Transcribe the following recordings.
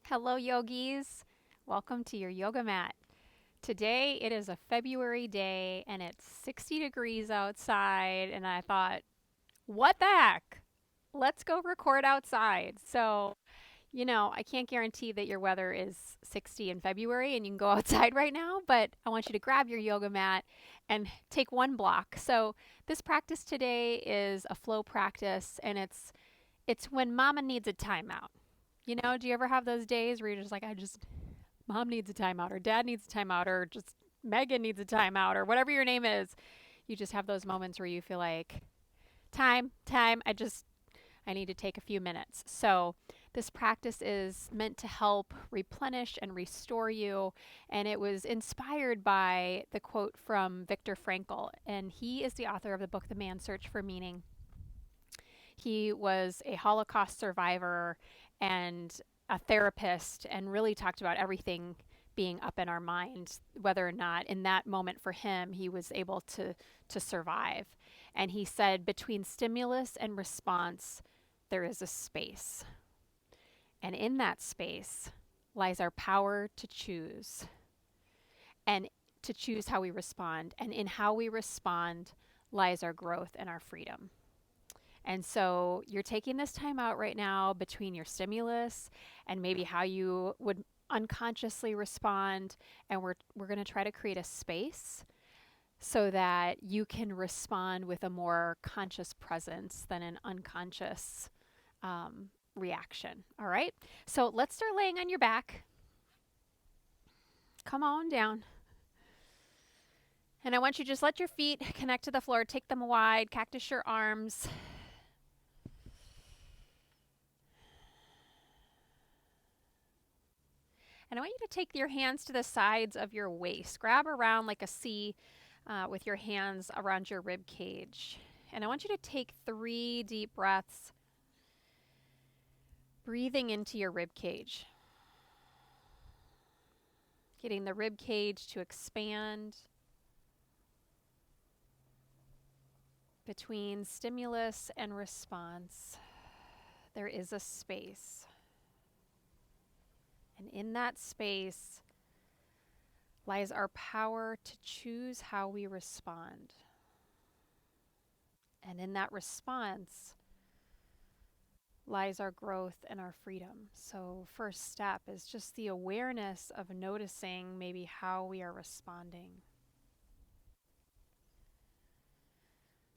Hello, yogis. Welcome to your yoga mat. Today it is a February day and it's 60 degrees outside, and I thought, what the heck? Let's go record outside. I can't guarantee that your weather is 60 in February and you can go outside right now, but I want you to grab your yoga mat and take one block. So, this practice today is a flow practice, and it's when mama needs a timeout. Do you ever have those days where you're just like, mom needs a timeout, or dad needs a timeout, or just Megan needs a timeout, or whatever your name is? You just have those moments where you feel like, time, I need to take a few minutes. So, this practice is meant to help replenish and restore you. And it was inspired by the quote from Viktor Frankl. And he is the author of the book, The Man's Search for Meaning. He was a Holocaust survivor and a therapist, and really talked about everything being up in our mind, whether or not in that moment for him he was able to survive. And he said, between stimulus and response, there is a space. And in that space lies our power to choose, and to choose how we respond. And in how we respond lies our growth and our freedom. And so you're taking this time out right now between your stimulus and maybe how you would unconsciously respond. And we're going to try to create a space so that you can respond with a more conscious presence than an unconscious reaction. All right. So let's start laying on your back. Come on down. And I want you to just let your feet connect to the floor. Take them wide. Cactus your arms. And I want you to take your hands to the sides of your waist. Grab around like a C with your hands around your rib cage. And I want you to take 3 deep breaths, breathing into your rib cage, getting the rib cage to expand. Between stimulus and response, there is a space. And in that space lies our power to choose how we respond. And in that response lies our growth and our freedom. So, first step is just the awareness of noticing maybe how we are responding.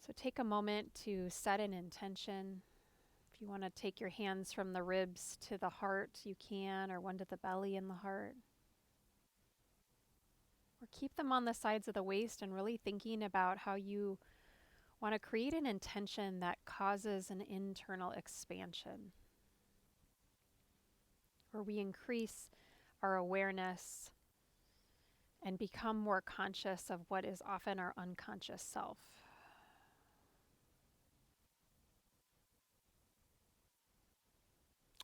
So, take a moment to set an intention. If you want to take your hands from the ribs to the heart, you can, or one to the belly and the heart. Or keep them on the sides of the waist, and really thinking about how you want to create an intention that causes an internal expansion, where we increase our awareness and become more conscious of what is often our unconscious self.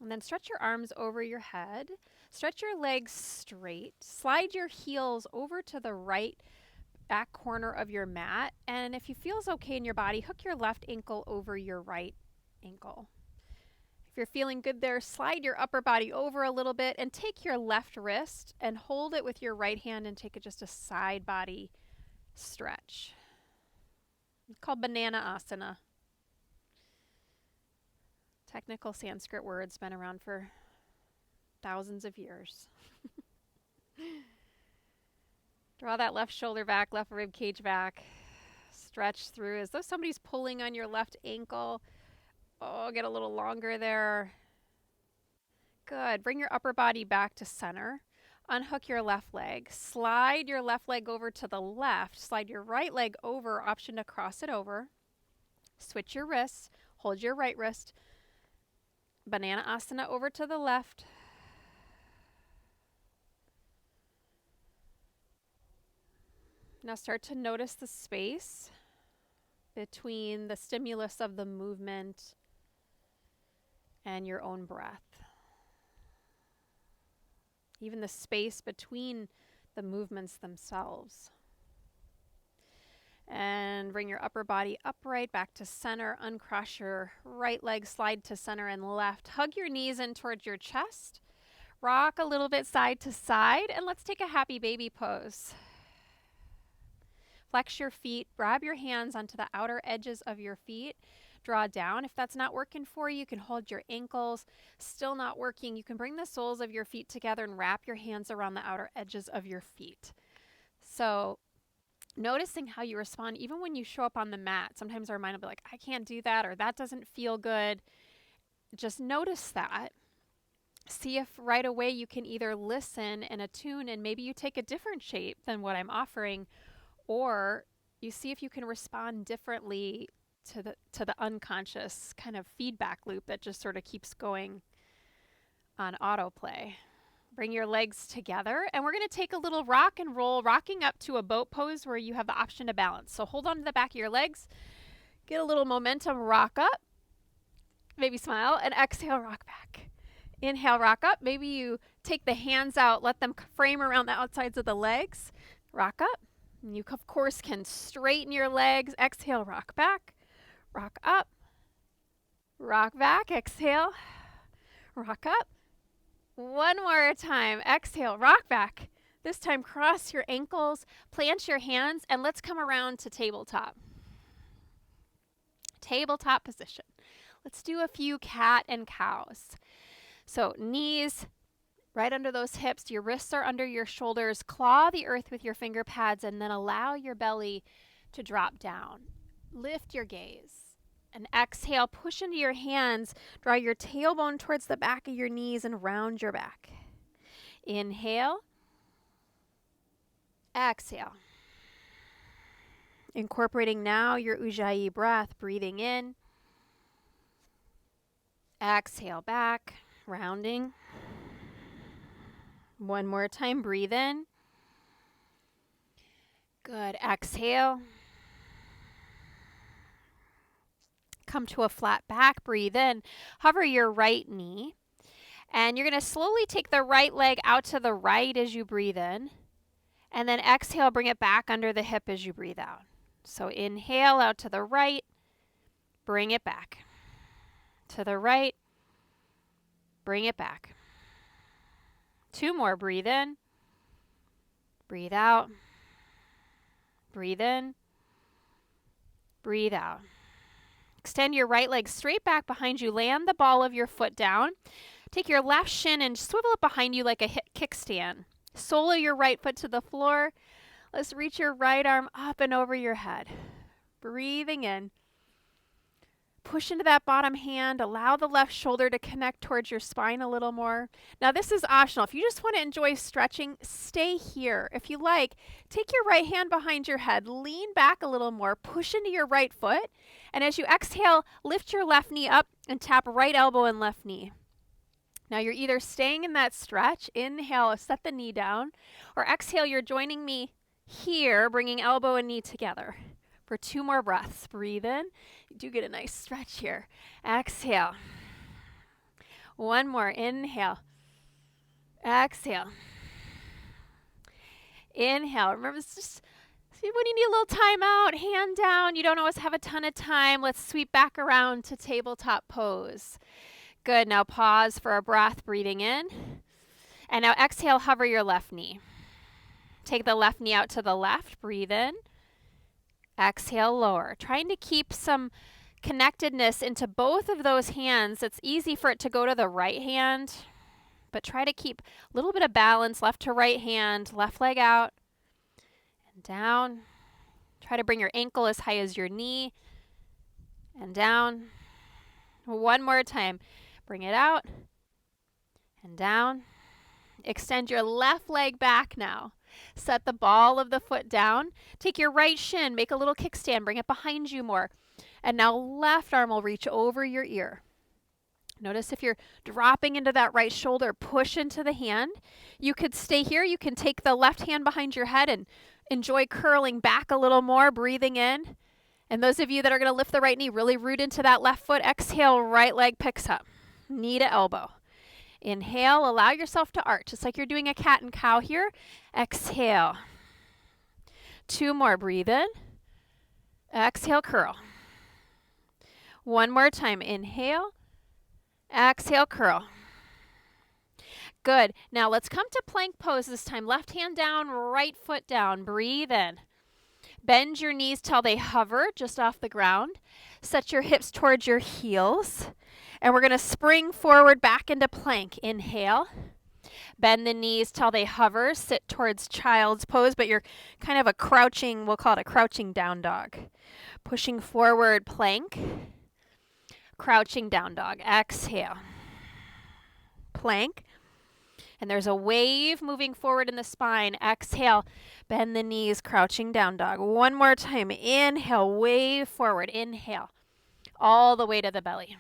And then stretch your arms over your head. Stretch your legs straight. Slide your heels over to the right back corner of your mat. And if it feels okay in your body, hook your left ankle over your right ankle. If you're feeling good there, slide your upper body over a little bit and take your left wrist and hold it with your right hand and take it just a side body stretch. It's called Banana Asana. Technical Sanskrit words, been around for thousands of years. Draw that left shoulder back, left rib cage back. Stretch through as though somebody's pulling on your left ankle. Oh, get a little longer there. Good. Bring your upper body back to center. Unhook your left leg. Slide your left leg over to the left. Slide your right leg over, option to cross it over. Switch your wrists. Hold your right wrist. Banana Asana over to the left. Now start to notice the space between the stimulus of the movement and your own breath. Even the space between the movements themselves. And bring your upper body upright, back to center. Uncross your right leg, slide to center and left. Hug your knees in towards your chest. Rock a little bit side to side, and let's take a happy baby pose. Flex your feet, grab your hands onto the outer edges of your feet, draw down. If that's not working for you, you can hold your ankles. Still not working, you can bring the soles of your feet together and wrap your hands around the outer edges of your feet. So noticing how you respond, even when you show up on the mat. Sometimes our mind will be like, I can't do that, or that doesn't feel good. Just notice that. See if right away you can either listen and attune, and maybe you take a different shape than what I'm offering, or you see if you can respond differently to the unconscious kind of feedback loop that just sort of keeps going on autoplay. Bring your legs together, and we're going to take a little rock and roll, rocking up to a boat pose where you have the option to balance. So hold on to the back of your legs, get a little momentum, rock up, maybe smile, and exhale, rock back. Inhale, rock up. Maybe you take the hands out, let them frame around the outsides of the legs, rock up. And you, of course, can straighten your legs. Exhale, rock back, rock up, rock back, exhale, rock up. One more time. Exhale, rock back. This time, cross your ankles, plant your hands, and let's come around to tabletop. Tabletop position. Let's do a few cat and cows. So knees right under those hips, your wrists are under your shoulders, claw the earth with your finger pads, and then allow your belly to drop down. Lift your gaze. And exhale, push into your hands, draw your tailbone towards the back of your knees and round your back. Inhale. Exhale. Incorporating now your Ujjayi breath, breathing in. Exhale back, rounding. One more time, breathe in. Good, exhale. Come to a flat back, breathe in. Hover your right knee. And you're going to slowly take the right leg out to the right as you breathe in. And then exhale, bring it back under the hip as you breathe out. So inhale out to the right, bring it back. To the right, bring it back. Two more, breathe in. Breathe out. Breathe in. Breathe out. Extend your right leg straight back behind you. Land the ball of your foot down. Take your left shin and swivel it behind you like a kickstand. Sole of your right foot to the floor. Let's reach your right arm up and over your head. Breathing in. Push into that bottom hand. Allow the left shoulder to connect towards your spine a little more. Now, this is optional. If you just want to enjoy stretching, stay here. If you like, take your right hand behind your head. Lean back a little more. Push into your right foot. And as you exhale, lift your left knee up and tap right elbow and left knee. Now, you're either staying in that stretch. Inhale, set the knee down. Or exhale, you're joining me here, bringing elbow and knee together. For two more breaths. Breathe in. You do get a nice stretch here. Exhale. One more. Inhale. Exhale. Inhale. Remember, it's just when you need a little time out, hand down. You don't always have a ton of time. Let's sweep back around to tabletop pose. Good. Now pause for a breath, breathing in. And now exhale, hover your left knee. Take the left knee out to the left. Breathe in. Exhale, lower. Trying to keep some connectedness into both of those hands. It's easy for it to go to the right hand, but try to keep a little bit of balance, left to right hand, left leg out and down. Try to bring your ankle as high as your knee and down. One more time. Bring it out and down. Extend your left leg back now. Set the ball of the foot down. Take your right shin, make a little kickstand, bring it behind you more. And now left arm will reach over your ear. Notice if you're dropping into that right shoulder, push into the hand. You could stay here. You can take the left hand behind your head and enjoy curling back a little more, breathing in. And those of you that are going to lift the right knee, really root into that left foot. Exhale, right leg picks up. Knee to elbow. Inhale, allow yourself to arch, just like you're doing a cat and cow here. Exhale. Two more, breathe in. Exhale, curl. One more time, inhale. Exhale, curl. Good. Now let's come to plank pose this time. Left hand down, right foot down. Breathe in. Bend your knees till they hover just off the ground. Set your hips towards your heels. And we're going to spring forward back into plank. Inhale. Bend the knees till they hover. Sit towards child's pose, but you're kind of a crouching, we'll call it a crouching down dog. Pushing forward, plank. Crouching down dog. Exhale. Plank. And there's a wave moving forward in the spine. Exhale. Bend the knees, crouching down dog. One more time. Inhale, wave forward. Inhale. All the way to the belly.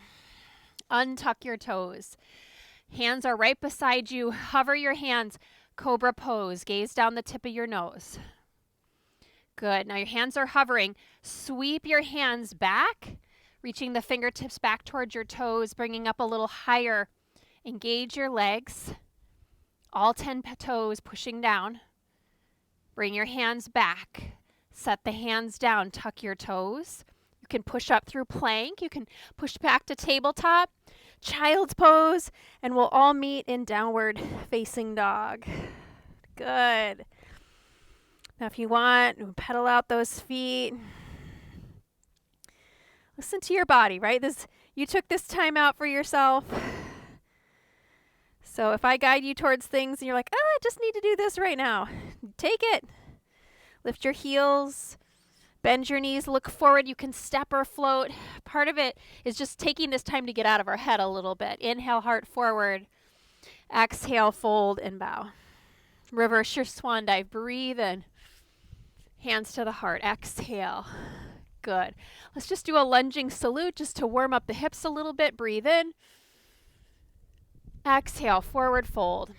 Untuck your toes. Hands are right beside you. Hover your hands. Cobra pose. Gaze down the tip of your nose. Good. Now your hands are hovering. Sweep your hands back, reaching the fingertips back towards your toes, bringing up a little higher. Engage your legs. All 10 toes pushing down. Bring your hands back. Set the hands down. Tuck your toes. You can push up through plank. You can push back to tabletop. Child's pose. And we'll all meet in downward facing dog. Good. Now if you want, pedal out those feet. Listen to your body, right? You took this time out for yourself. So if I guide you towards things and you're like, I just need to do this right now, take it. Lift your heels, bend your knees, look forward. You can step or float. Part of it is just taking this time to get out of our head a little bit. Inhale, heart forward. Exhale, fold and bow. Reverse your swan dive. Breathe in. Hands to the heart. Exhale. Good. Let's just do a lunging salute just to warm up the hips a little bit. Breathe in. Exhale, forward fold.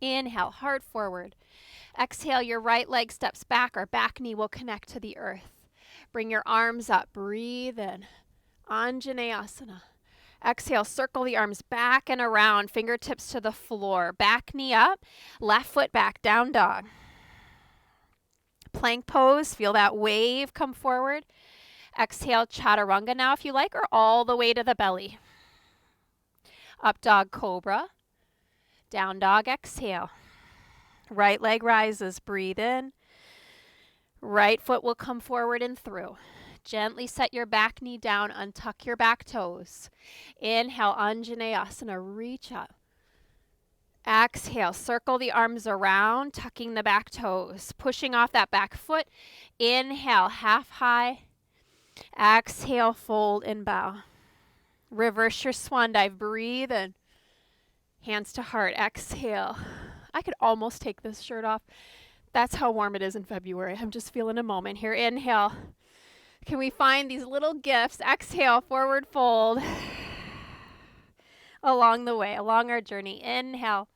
Inhale, heart forward. Exhale, your right leg steps back. Our back knee will connect to the earth. Bring your arms up. Breathe in. Anjaneyasana. Exhale, circle the arms back and around, fingertips to the floor. Back knee up, left foot back, down dog. Plank pose, feel that wave come forward. Exhale, chaturanga now if you like, or all the way to the belly. Up dog cobra. Down dog, exhale. Right leg rises, breathe in. Right foot will come forward and through. Gently set your back knee down, untuck your back toes. Inhale, Anjaneyasana, reach up. Exhale, circle the arms around, tucking the back toes, pushing off that back foot. Inhale, half high. Exhale, fold and bow. Reverse your swan dive, breathe in. Hands to heart, exhale. I could almost take this shirt off. That's how warm it is in February. I'm just feeling a moment here. Inhale. Can we find these little gifts? Exhale, forward fold. Along the way, along our journey. Inhale.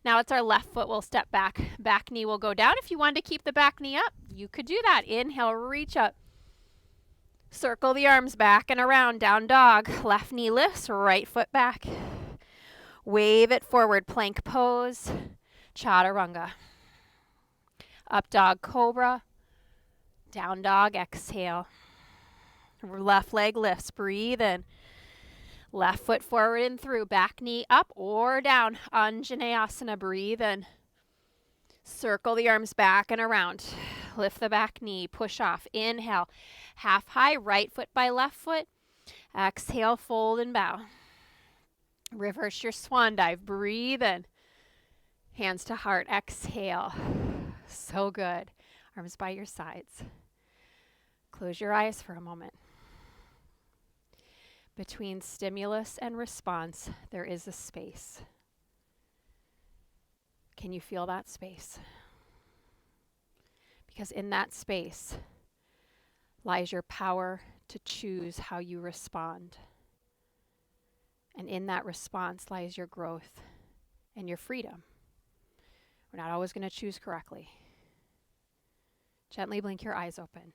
Now it's our left foot. We'll step back. Back knee will go down. If you wanted to keep the back knee up, you could do that. Inhale, reach up. Circle the arms back and around. Down dog. Left knee lifts, right foot back. Wave it forward. Plank pose. Chaturanga. Up dog cobra. Down dog. Exhale. Left leg lifts. Breathe in. Left foot forward and through. Back knee up or down. Anjaneyasana. Breathe in. Circle the arms back and around. Lift the back knee. Push off. Inhale. Half high. Right foot by left foot. Exhale. Fold and bow. Reverse your swan dive. Breathe in. Hands to heart. Exhale. So good. Arms by your sides. Close your eyes for a moment. Between stimulus and response, there is a space. Can you feel that space? Because in that space lies your power to choose how you respond. And in that response lies your growth and your freedom. We're not always going to choose correctly. Gently blink your eyes open.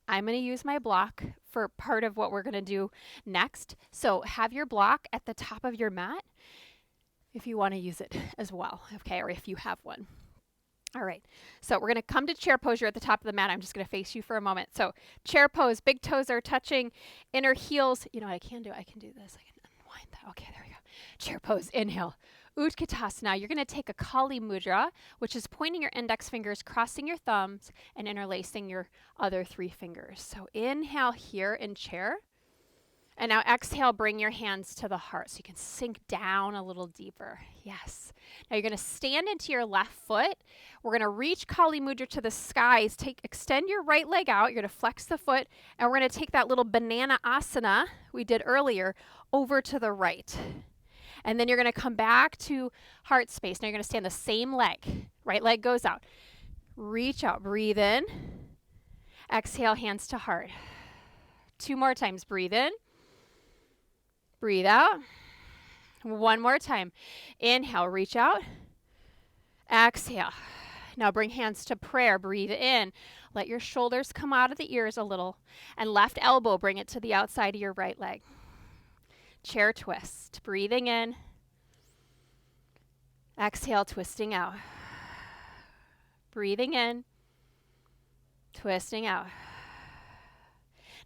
I'm going to use my block for part of what we're going to do next. So have your block at the top of your mat if you want to use it as well, okay, or if you have one. All right, so we're going to come to chair pose. You're at the top of the mat. I'm just going to face you for a moment. So chair pose, big toes are touching, inner heels. You know what I can do? I can do this. I can unwind that. Okay, there we go. Chair pose, inhale. Utkatasana, you're going to take a Kali Mudra, which is pointing your index fingers, crossing your thumbs, and interlacing your other 3 fingers. So inhale here in chair. And now exhale, bring your hands to the heart so you can sink down a little deeper. Yes. Now you're going to stand into your left foot. We're going to reach Kali Mudra to the skies. Extend your right leg out. You're going to flex the foot. And we're going to take that little banana asana we did earlier over to the right. And then you're going to come back to heart space. Now you're going to stand the same leg. Right leg goes out. Reach out. Breathe in. Exhale, hands to heart. 2 more times. Breathe in. Breathe out. 1 more time. Inhale, reach out. Exhale. Now bring hands to prayer. Breathe in. Let your shoulders come out of the ears a little. And left elbow, bring it to the outside of your right leg. Chair twist. Breathing in. Exhale, twisting out. Breathing in. Twisting out.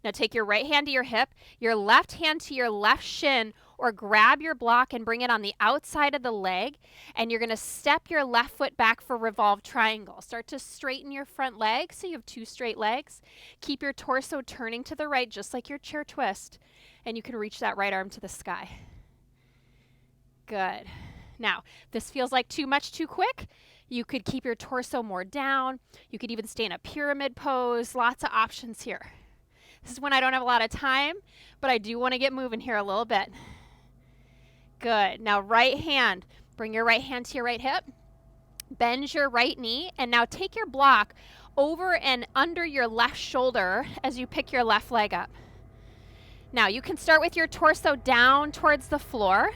Now take your right hand to your hip, your left hand to your left shin, or grab your block and bring it on the outside of the leg, and you're going to step your left foot back for revolved triangle. Start to straighten your front leg so you have 2 straight legs. Keep your torso turning to the right, just like your chair twist, and you can reach that right arm to the sky. Good. Now, if this feels like too much too quick, you could keep your torso more down. You could even stay in a pyramid pose. Lots of options here. This is when I don't have a lot of time, but I do want to get moving here a little bit. Good. Now right hand, bring your right hand to your right hip. Bend your right knee, and now take your block over and under your left shoulder as you pick your left leg up. Now you can start with your torso down towards the floor.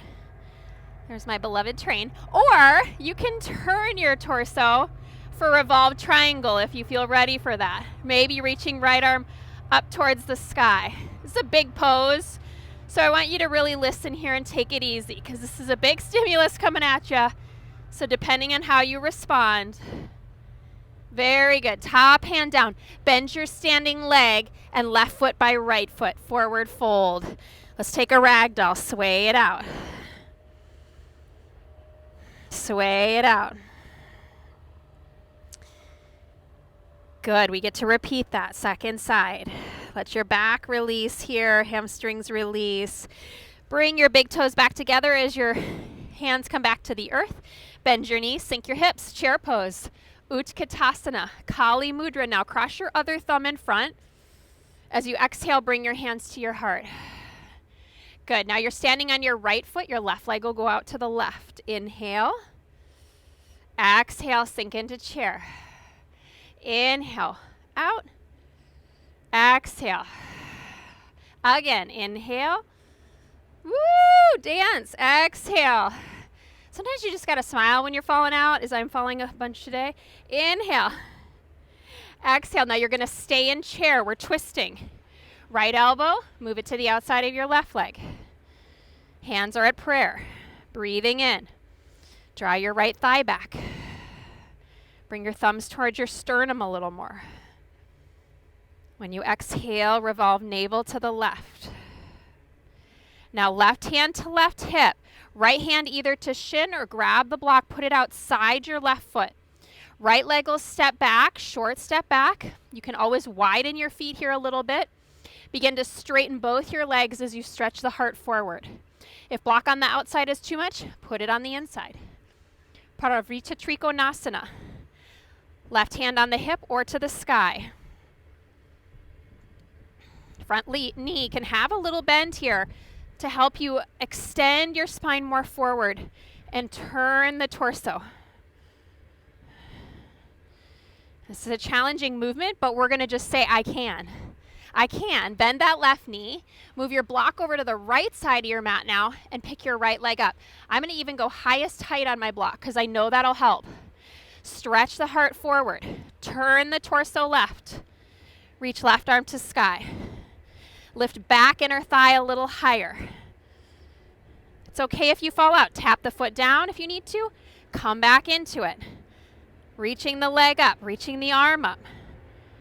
There's my beloved train. Or you can turn your torso for revolved triangle if you feel ready for that. Maybe reaching right arm up towards the sky. This is a big pose, so I want you to really listen here and take it easy because this is a big stimulus coming at you. So depending on how you respond. Very good. Top hand down. Bend your standing leg and left foot by right foot. Forward fold. Let's take a ragdoll. Sway it out. Sway it out. Good. We get to repeat that. Second side. Let your back release here. Hamstrings release. Bring your big toes back together as your hands come back to the earth. Bend your knees. Sink your hips. Chair pose. Utkatasana. Kali Mudra. Now cross your other thumb in front. As you exhale, bring your hands to your heart. Good. Now you're standing on your right foot. Your left leg will go out to the left. Inhale. Exhale. Sink into chair. Inhale, out, exhale. Again, inhale, woo, dance, exhale. Sometimes you just gotta smile when you're falling out, as I'm falling a bunch today. Inhale, exhale. Now you're gonna stay in chair, we're twisting. Right elbow, move it to the outside of your left leg. Hands are at prayer, breathing in. Draw your right thigh back. Bring your thumbs towards your sternum a little more. When you exhale, revolve navel to the left. Now left hand to left hip. Right hand either to shin or grab the block, put it outside your left foot. Right leg will step back, short step back. You can always widen your feet here a little bit. Begin to straighten both your legs as you stretch the heart forward. If block on the outside is too much, put it on the inside. Parivrtta Trikonasana. Left hand on the hip or to the sky. Front knee can have a little bend here to help you extend your spine more forward and turn the torso. This is a challenging movement, but we're going to just say, I can. I can. Bend that left knee. Move your block over to the right side of your mat now and pick your right leg up. I'm going to even go highest height on my block because I know that'll help. Stretch the heart forward. Turn the torso left. Reach left arm to sky. Lift back inner thigh a little higher. It's okay if you fall out. Tap the foot down if you need to. Come back into it. Reaching the leg up, reaching the arm up.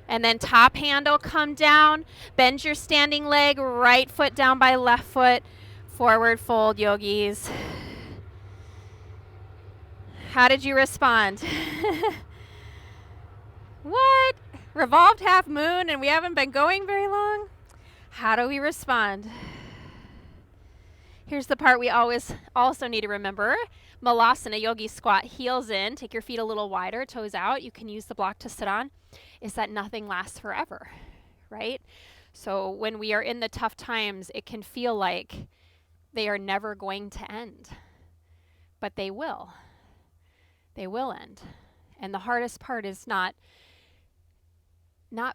And then top hand will come down. Bend your standing leg, right foot down by left foot. Forward fold, yogis. How did you respond? What? Revolved half moon and we haven't been going very long? How do we respond? Here's the part we always also need to remember. Malasana, yogi squat, heels in, take your feet a little wider, toes out. You can use the block to sit on. Is that nothing lasts forever, right? So when we are in the tough times, it can feel like they are never going to end, but they will. They will end. And the hardest part is not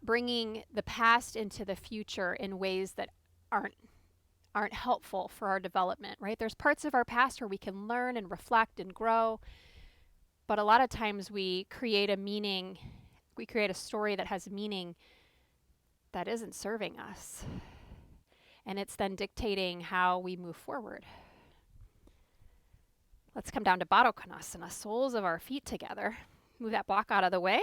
bringing the past into the future in ways that aren't helpful for our development, right? There's parts of our past where we can learn and reflect and grow, but a lot of times we create a story that has meaning that isn't serving us. And it's then dictating how we move forward. Let's come down to Baddha Konasana, soles of our feet together. Move that block out of the way.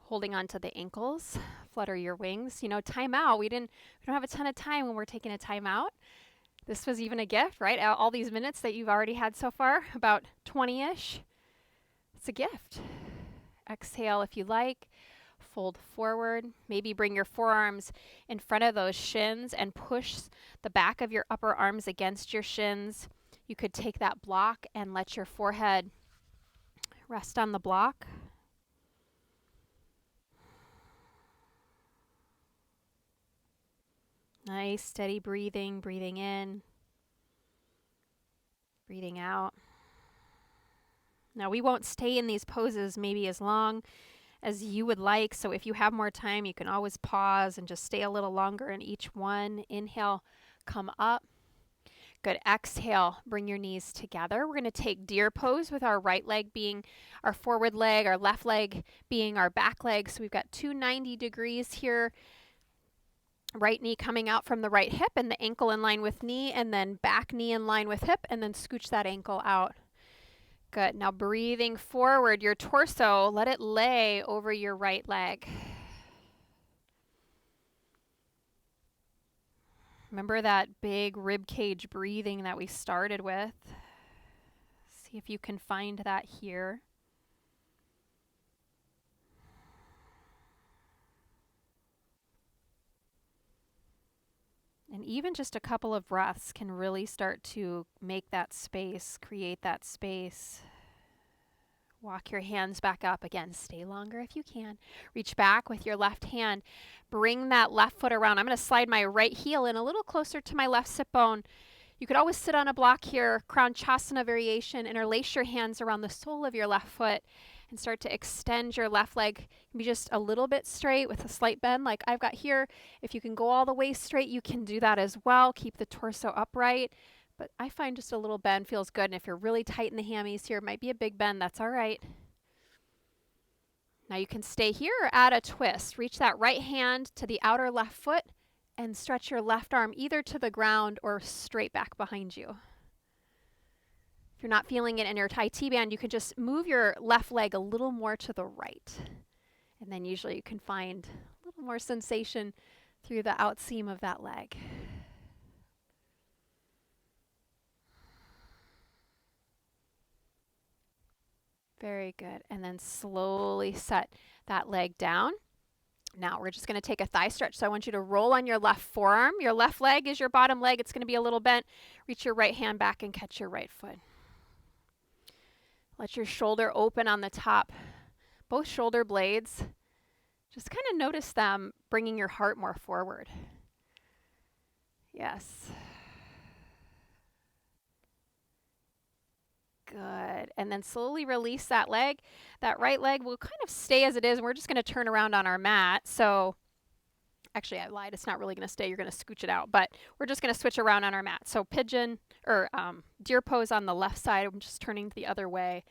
Holding onto the ankles, flutter your wings. You know, time out. We don't have a ton of time when we're taking a time out. This was even a gift, right? All these minutes that you've already had so far, about 20-ish. It's a gift. Exhale if you like. Fold forward. Maybe bring your forearms in front of those shins and push the back of your upper arms against your shins. You could take that block and let your forehead rest on the block. Nice, steady breathing, breathing in, breathing out. Now, we won't stay in these poses maybe as long as you would like, so if you have more time, you can always pause and just stay a little longer in each one. Inhale, come up. Good. Exhale, bring your knees together. We're going to take deer pose with our right leg being our forward leg, our left leg being our back leg. So we've got 290 degrees here. Right knee coming out from the right hip and the ankle in line with knee, and then back knee in line with hip, and then scooch that ankle out. Good. Now breathing forward, your torso, let it lay over your right leg. Remember that big rib cage breathing that we started with. See if you can find that here. And even just a couple of breaths can really start to make that space, create that space. Walk your hands back up again. Stay longer if you can. Reach back with your left hand. Bring that left foot around. I'm going to slide my right heel in a little closer to my left sit bone. You could always sit on a block here, Crown Chasana variation, interlace your hands around the sole of your left foot and start to extend your left leg. You can be just a little bit straight with a slight bend like I've got here. If you can go all the way straight, you can do that as well. Keep the torso upright. But I find just a little bend feels good. And if you're really tight in the hammies here, it might be a big bend. That's all right. Now you can stay here or add a twist. Reach that right hand to the outer left foot and stretch your left arm either to the ground or straight back behind you. If you're not feeling it in your Tai Chi band, you can just move your left leg a little more to the right. And then usually you can find a little more sensation through the outseam of that leg. Very good. And then slowly set that leg down. Now we're just going to take a thigh stretch. So I want you to roll on your left forearm. Your left leg is your bottom leg. It's going to be a little bent. Reach your right hand back and catch your right foot. Let your shoulder open on the top. Both shoulder blades. Just kind of notice them bringing your heart more forward. Yes. Good. And then slowly release that leg. That right leg will kind of stay as it is. And we're just going to turn around on our mat. So actually, I lied. It's not really going to stay. You're going to scooch it out. But we're just going to switch around on our mat. So pigeon or deer pose on the left side. I'm just turning the other way.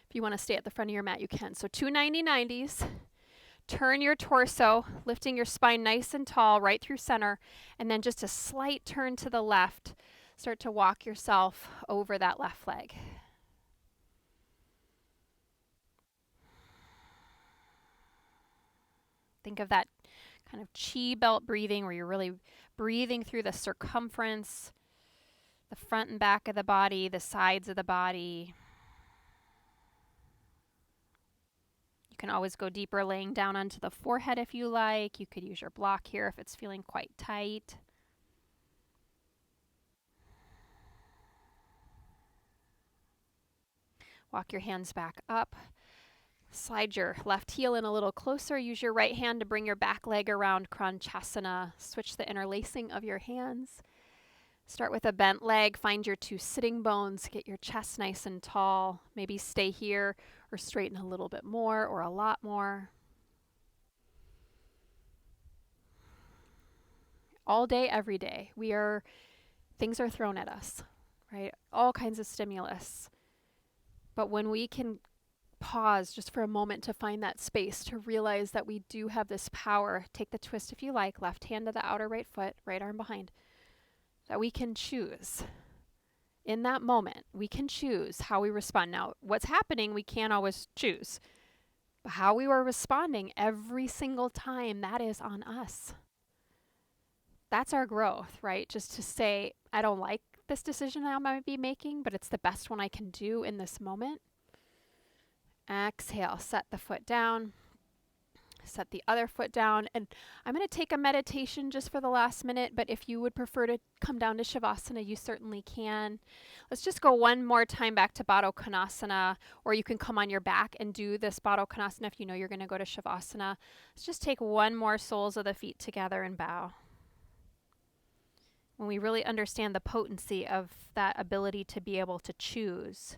If you want to stay at the front of your mat, you can. So 2 90-90s. Turn your torso, lifting your spine nice and tall right through center. And then just a slight turn to the left. Start to walk yourself over that left leg. Think of that kind of chi belt breathing where you're really breathing through the circumference. the front and back of the body, the sides of the body. You can always go deeper laying down onto the forehead if you like. You could use your block here if it's feeling quite tight. Walk your hands back up. Slide your left heel in a little closer. Use your right hand to bring your back leg around Kranchasana. Switch the interlacing of your hands. Start with a bent leg. Find your 2 sitting bones. Get your chest nice and tall. Maybe stay here or straighten a little bit more or a lot more. All day, every day, things are thrown at us, right? All kinds of stimulus. But when we can pause just for a moment to find that space, to realize that we do have this power, take the twist if you like, left hand to the outer right foot, right arm behind, that we can choose. In that moment, we can choose how we respond. Now, what's happening, we can't always choose. But how we were responding every single time, that is on us. That's our growth, right? Just to say, I don't like this decision I might be making, but it's the best one I can do in this moment. Exhale, set the foot down, set the other foot down. And I'm going to take a meditation just for the last minute, but if you would prefer to come down to Shavasana, you certainly can. Let's just go one more time back to Baddha Konasana, or you can come on your back and do this Baddha Konasana if you know you're going to go to Shavasana. Let's just take one more soles of the feet together and bow. When we really understand the potency of that ability to be able to choose,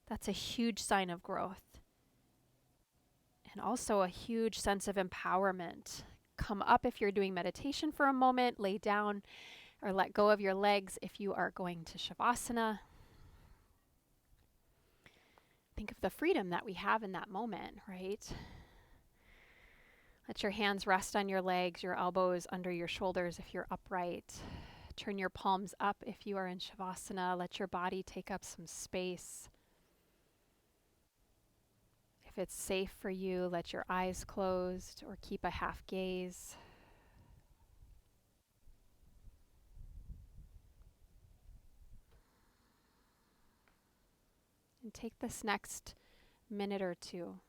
that's a huge sign of growth. And also a huge sense of empowerment. Come up if you're doing meditation for a moment, lay down or let go of your legs if you are going to Shavasana. Think of the freedom that we have in that moment, right? Let your hands rest on your legs, your elbows under your shoulders if you're upright. Turn your palms up if you are in Shavasana. Let your body take up some space. If it's safe for you, let your eyes closed or keep a half gaze. And take this next minute or two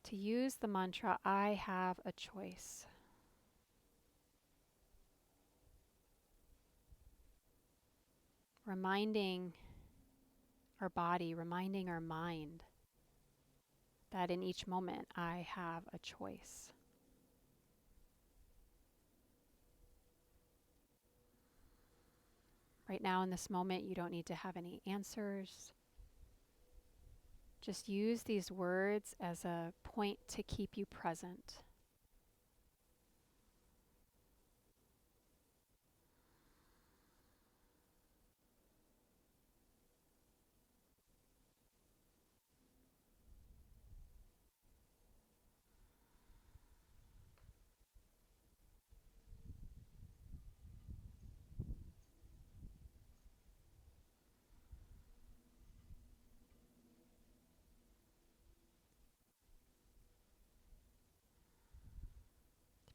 to use the mantra, I have a choice. Reminding our body, reminding our mind that in each moment I have a choice. Right now in this moment, you don't need to have any answers. Just use these words as a point to keep you present.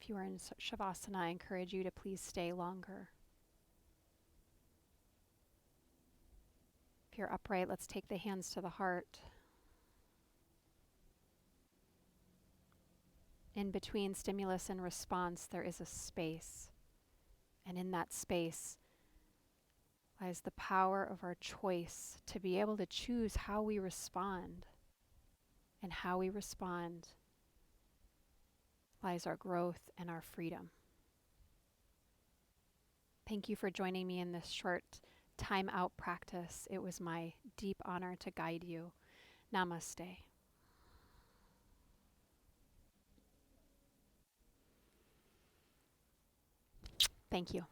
If you are in Shavasana, I encourage you to please stay longer. If you're upright, let's take the hands to the heart. In between stimulus and response, there is a space. And in that space lies the power of our choice to be able to choose how we respond. And how we respond lies our growth and our freedom. Thank you for joining me in this short time out practice. It was my deep honor to guide you. Namaste. Thank you.